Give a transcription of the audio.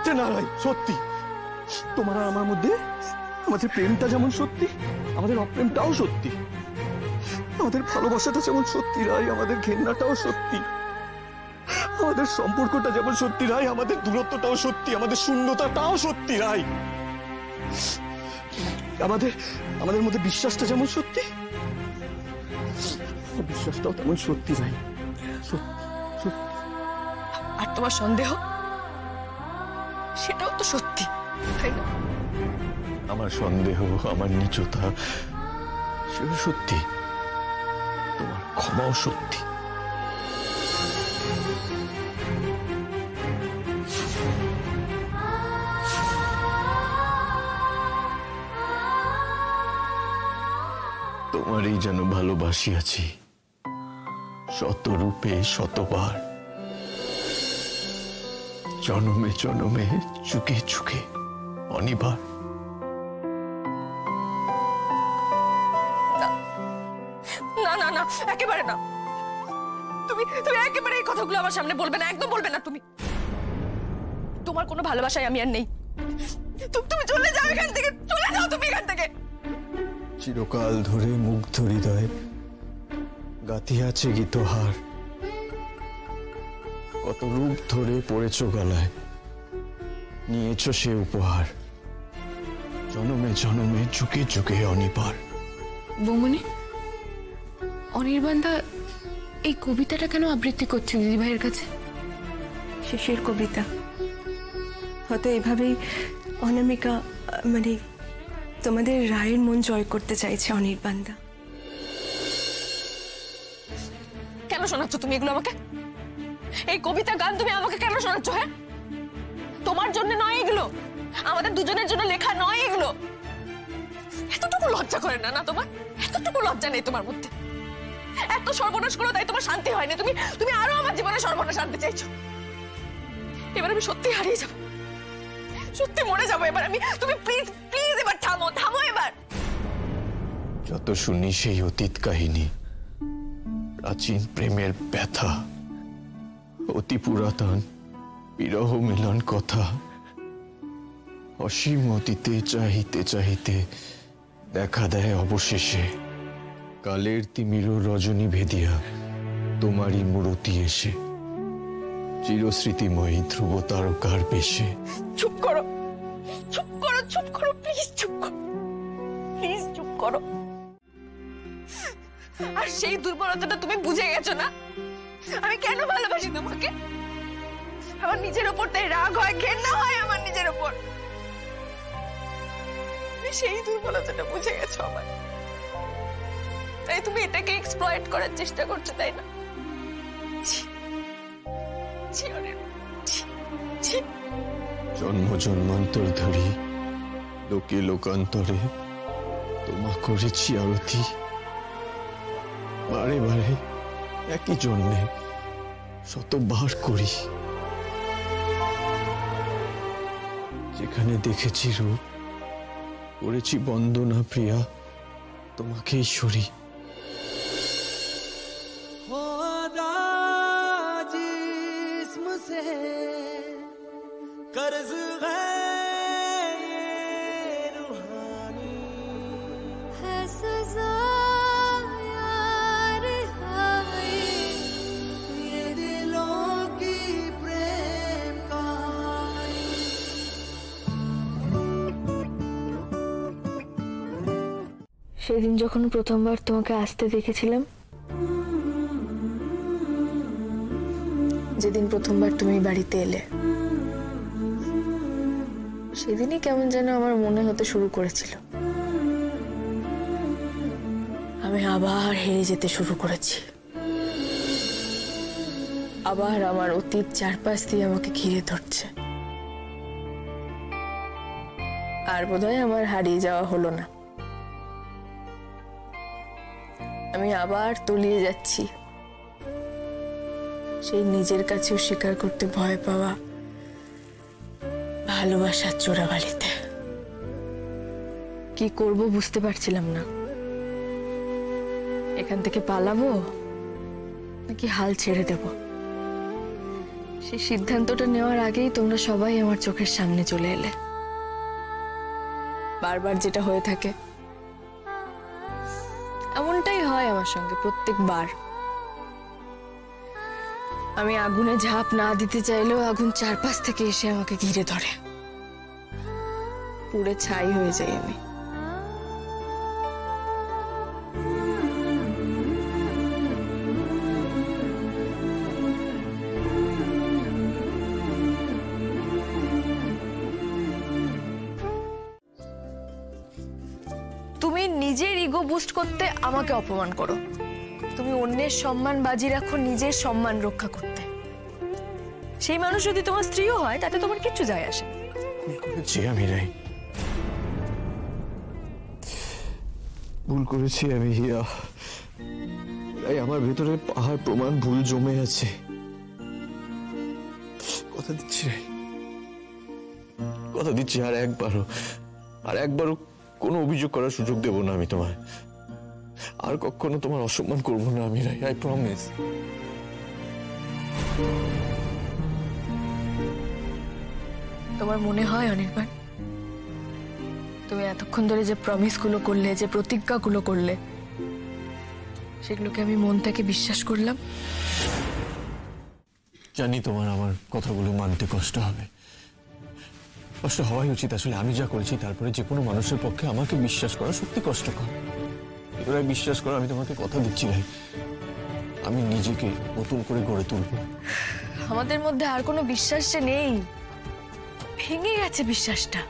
মিথ্যে না রাই, সত্যি। তোমার আর আমার মধ্যে আমাদের প্রেমটা যেমন সত্যি, আমাদের অপ্রেমটাও সত্যি। আমাদের ভালোবাসাটা যেমন সত্যি রাই, আমাদের ঘেন্নাটাও সত্যি। আমাদের সম্পর্কটা যেমন সত্যি রাই, আমাদের দূরত্বটাও সত্যি, আমাদের শূন্যতাটাও সত্যি রাই। আমাদের মধ্যে বিশ্বাসটা যেমন সত্যি, বিশ্বাসটাও তেমন সত্যি রাই, সত্যি সত্যি। আর তোমার সন্দেহ, সেটাও তো সত্যি, তাই না? আমার সন্দেহ, আমার নীচতা, সেও সত্যি। তোমার ক্ষমাও সত্যি। তোমারই যেন ভালোবাসিয়াছি শত রূপে শতবার, জনমে জনমে চুকে চুকে অনিবার। না না না, একেবারে না। তুমি একেবারে এই কথাগুলো আমার সামনে বলবে না, একদম বলবে না। তুমি, তোমার কোনো ভালোবাসায় আমি আর নেই। তুমি চলে যাও এখান থেকে, চলে যাও তুমি এখান থেকে। চিরকাল ধরে মুগ্ধ হৃদয়ে গাথিয়াছে গীতহার, কত রূপ ধরে পড়েছ গলায়, নিয়েছ সে উপহার, জনমে জনমে চুকে চুকে অনিবার। বৌমনি, অনির্বাণদা এই কবিতাটা কেন আবৃত্তি করছে দিদি ভাইয়ের কাছে? শেষের কবিতা। হয়তো এভাবেই অনামিকা মানে তোমাদের রায়ের মন জয় করতে চাইছে অনির্বাণদা। কেন শোনাচ্ছ তুমি এগুলো আমাকে? এই কবিতা গান তুমি আমাকে কেন শোনাচ্ছ? হ্যাঁ, তোমার জন্য নয় এগুলো, আমাদের দুজনের জন্য লেখা নয় এগুলো। এতটুকু লজ্জা করে না? না তোমার এতটুকু লজ্জা নেই তোমার মধ্যে? এত সর্বনাশ করো তাই তোমার শান্তি হয়নি? তুমি আরো আমার জীবনে সর্বনাশ আনতে চাইছো। এবার আমি সত্যি হারিয়ে যাবো, সত্যি মরে যাবো এবার আমি। তুমি প্লিজ প্লিজ এবার থামো, থামো এবার। যত শুনি সেই অতীত কাহিনী, প্রাচীন প্রেমের ব্যথা, অতি পুরাতন বিরহ মিলন কথা, অসীম অতীতে চাহিতে চাহিতে দেখা দেয় অবশেষে কালের তিমির রজনী ভেদিয়া তোমারই মূরতি এসে, চিরস্মৃতিময়ী ধ্রুব তারকার বেশে। চুপ করো, চুপ করো, চুপ করো, প্লিজ চুপ করো, প্লিজ চুপ করো। আর সেই দুর্বলতাটা তুমি বুঝে গেছো না? আমি কেন ভালোবাসি তোমাকে? আমার নিজের ওপর তাই রাগ হয়, ঘেন্না হয় আমার নিজের ওপর। সেই দুর্বলতাটা বুঝে গেছো আমার, তাই তুমি এটাকে এক্সপ্লয়েট করার চেষ্টা করছো, তাই না? জন্ম জন্মান্তর ধরি লোকে লোকান্তরে তোমা করেছি আরতি, বারে বারে একই জন্মে শতবার করি। যেখানে দেখেছি রূপ করেছি বন্দনা প্রিয়া তোমাকে ঈশ্বরী। कर्ज है ये रूहानी, है सजा यार हाय ये दिलों की प्रेम कहानी। সেদিন যখন প্রথমবার তোমাকে আসতে দেখেছিলাম, যেদিন প্রথমবার তুমি বাড়িতে এলে, সেদিনই কেমন যেন আমার মনে হতে শুরু করেছিল আমি আবার হেরে যেতে শুরু করেছি। আবার আমার অতীত চারপাশ দিয়ে আমাকে ঘিরে ধরছে। আর বোধহয় আমার হারিয়ে যাওয়া হলো না, আমি আবার তলিয়ে যাচ্ছি সেই নিজের কাছেও স্বীকার করতে ভয় পাওয়া ভালোবাসার চোরাবালিতে। কি করব বুঝতে পারছিলাম না, এখান থেকে পালাবো নাকি হাল ছেড়ে দেব সেই সিদ্ধান্তটা নেওয়ার আগেই তোমরা সবাই আমার চোখের সামনে চলে এলে। বারবার যেটা হয়ে থাকে, এমনটাই হয় আমার সঙ্গে প্রত্যেকবার। আমি আগুনে ঝাঁপ না দিতে চাইলেও আগুন চারপাশ থেকে এসে আমাকে ঘিরে ধরে, পুড়ে ছাই হয়ে যাই আমি। তুমি নিজের ইগো বুস্ট করতে আমাকে অপমান করো, তুমি অন্যের সম্মান বাজি রাখো নিজের সম্মান রক্ষা করতে। সেই মানুষ যদি তোমার স্ত্রীও হয় তাতে তোমার কিচ্ছু যায় আসে না। ভুল করেছি আমি রাই, ভুল করেছি আমি হিয়া। রাই, আমার ভেতরে পাহাড় প্রমাণ ভুল জমে আছে। কথা দিচ্ছি রাই, কথা দিচ্ছি আর একবারও কোনো অভিযোগ করার সুযোগ দেব না আমি তোমায়। আর কখনো তোমার অসম্মান করবো না আমি রাই, আই প্রমিস। তোমার মনে হয় অনির্বাণ, তুমি এতক্ষণ ধরে যে প্রমিস গুলো করলে, যে প্রতিজ্ঞাগুলো করলে, সেগুলোকে আমি মন থেকে বিশ্বাস করলাম? জানি তোমার আমার কথাগুলো মানতে কষ্ট হবে, কষ্ট হওয়াই উচিত। আসলে আমি যা করেছি তারপরে যে কোনো মানুষের পক্ষে আমাকে বিশ্বাস করা সত্যি কষ্টকর। এবারে বিশ্বাস করো, আমি তোমাকে কথা দিচ্ছি ভাই, আমি নিজেকে নতুন করে গড়ে তুলবো। আমাদের মধ্যে আর কোনো বিশ্বাস যে নেই, ভেঙে গেছে বিশ্বাসটা।